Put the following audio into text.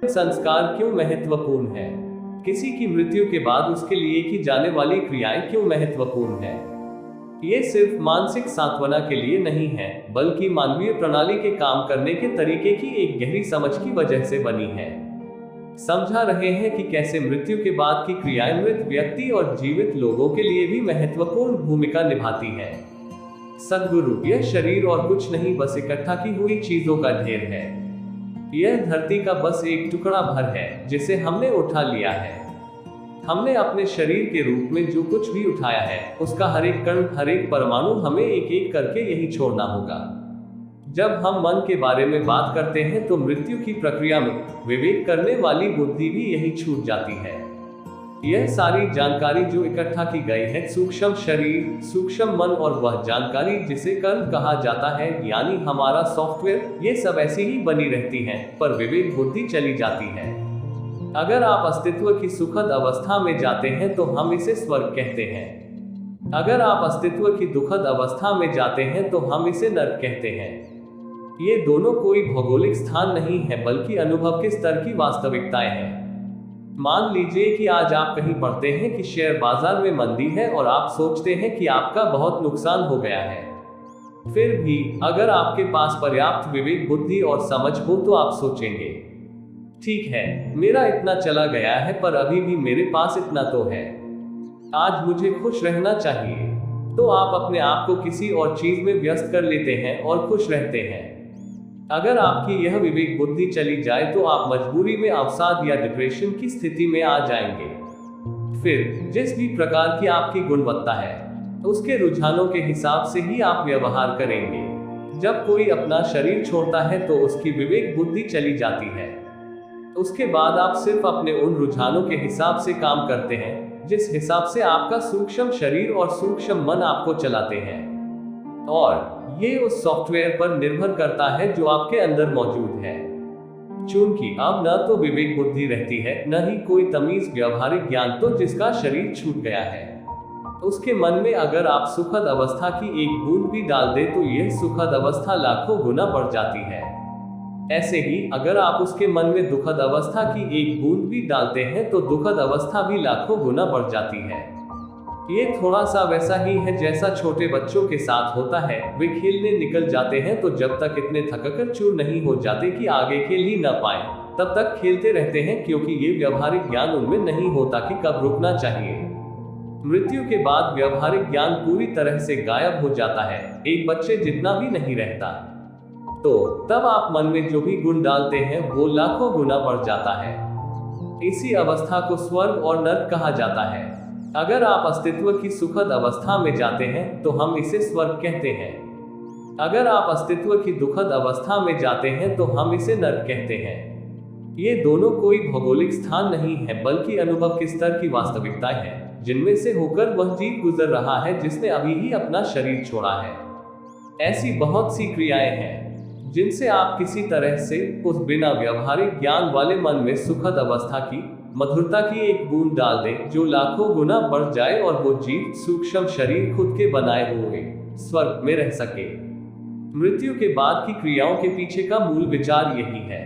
संस्कार क्यों महत्वपूर्ण है? किसी की मृत्यु के बाद उसके लिए की जाने वाली क्रियाएं क्यों महत्वपूर्ण है? ये सिर्फ मानसिक सांत्वना के लिए नहीं है, बल्कि मानवीय प्रणाली के काम करने के तरीके की एक गहरी समझ की वजह से बनी है। समझा रहे हैं कि कैसे मृत्यु के बाद की क्रियाएं मृत व्यक्ति और जीवित लोगों के लिए भी महत्वपूर्ण भूमिका निभाती हैं। सद्गुरु, यह शरीर और कुछ नहीं, बस इकट्ठा की हुई चीजों का ढेर है। यह धरती का बस एक टुकड़ा भर है जिसे हमने उठा लिया है। हमने अपने शरीर के रूप में जो कुछ भी उठाया है, उसका हर एक कण, हर एक परमाणु हमें एक एक करके यही छोड़ना होगा। जब हम मन के बारे में बात करते हैं तो मृत्यु की प्रक्रिया में विवेक करने वाली बुद्धि भी यही छूट जाती है। यह सारी जानकारी जो इकट्ठा की गई है, सूक्ष्म शरीर, सूक्ष्म मन और वह जानकारी जिसे कर्म कहा जाता है, यानी हमारा सॉफ्टवेयर, ये सब ऐसी ही बनी रहती है, पर विवेक बुद्धि चली जाती है। अगर आप अस्तित्व की सुखद अवस्था में जाते हैं तो हम इसे स्वर्ग कहते हैं। अगर आप अस्तित्व की दुखद अवस्था में जाते हैं तो हम इसे नर्क कहते हैं। ये दोनों कोई भौगोलिक स्थान नहीं है, बल्कि अनुभव के स्तर की वास्तविकताएं हैं। मान लीजिए कि आज आप कहीं पढ़ते हैं कि शेयर बाजार में मंदी है और आप सोचते हैं कि आपका बहुत नुकसान हो गया है। फिर भी अगर आपके पास पर्याप्त विवेक, बुद्धि और समझ हो तो आप सोचेंगे, ठीक है, मेरा इतना चला गया है, पर अभी भी मेरे पास इतना तो है, आज मुझे खुश रहना चाहिए। तो आप अपने आप को किसी और चीज में व्यस्त कर लेते हैं और खुश रहते हैं। अगर आपकी यह विवेक बुद्धि चली जाए तो आप मजबूरी में अवसाद या डिप्रेशन की स्थिति में आ जाएंगे। फिर जिस भी प्रकार की आपकी गुणवत्ता है, उसके रुझानों के हिसाब से ही आप व्यवहार करेंगे। जब कोई अपना शरीर छोड़ता है तो उसकी विवेक बुद्धि चली जाती है। उसके बाद आप सिर्फ अपने उन रुझानों के हिसाब से काम करते हैं जिस हिसाब से आपका सूक्ष्म शरीर और सूक्ष्म मन आपको चलाते हैं, और ये उस सॉफ्टवेयर पर निर्भर करता है जो आपके अंदर मौजूद है। चूंकि अब न तो विवेक बुद्धि रहती है, न ही कोई तमीज व्यवहारिक ज्ञान, तो जिसका शरीर छूट गया है उसके मन में अगर आप सुखद अवस्था की एक बूंद भी डाल दे तो यह सुखद अवस्था लाखों गुना बढ़ जाती है। ऐसे ही अगर आप उसके मन में दुखद अवस्था की एक बूंद भी डालते हैं तो दुखद अवस्था भी लाखों गुना बढ़ जाती है। ये थोड़ा सा वैसा ही है जैसा छोटे बच्चों के साथ होता है। वे खेलने निकल जाते हैं तो जब तक इतने थककर चूर नहीं हो जाते कि आगे खेल ही न पाए, तब तक खेलते रहते हैं, क्योंकि ये व्यवहारिक ज्ञान उनमें नहीं होता कि कब रुकना चाहिए। मृत्यु के बाद व्यवहारिक ज्ञान पूरी तरह से गायब हो जाता है, एक बच्चे जितना भी नहीं रहता। तो तब आप मन में जो भी गुण डालते हैं वो लाखों गुना बढ़ जाता है। इसी अवस्था को स्वर्ग और नर्क कहा जाता है। अगर आप अस्तित्व की सुखद अवस्था में जाते हैं तो हम इसे स्वर्ग कहते हैं। अगर आप अस्तित्व की दुखद अवस्था में जाते हैं तो हम इसे नर्क कहते हैं। ये दोनों कोई भौगोलिक स्थान नहीं है, बल्कि अनुभव के स्तर की वास्तविकताएं हैं, जिनमें से होकर वह जीव गुजर रहा है जिसने अभी ही अपना शरीर छोड़ा है। ऐसी बहुत सी क्रियाएं हैं जिनसे आप किसी तरह से उस बिना व्यवहारिक ज्ञान वाले मन में सुखद अवस्था की, मधुरता की एक बूंद डाल दें जो लाखों गुना बढ़ जाए और वो जीव सूक्ष्म शरीर खुद के बनाए हुए स्वर्ग में रह सके। मृत्यु के बाद की क्रियाओं के पीछे का मूल विचार यही है।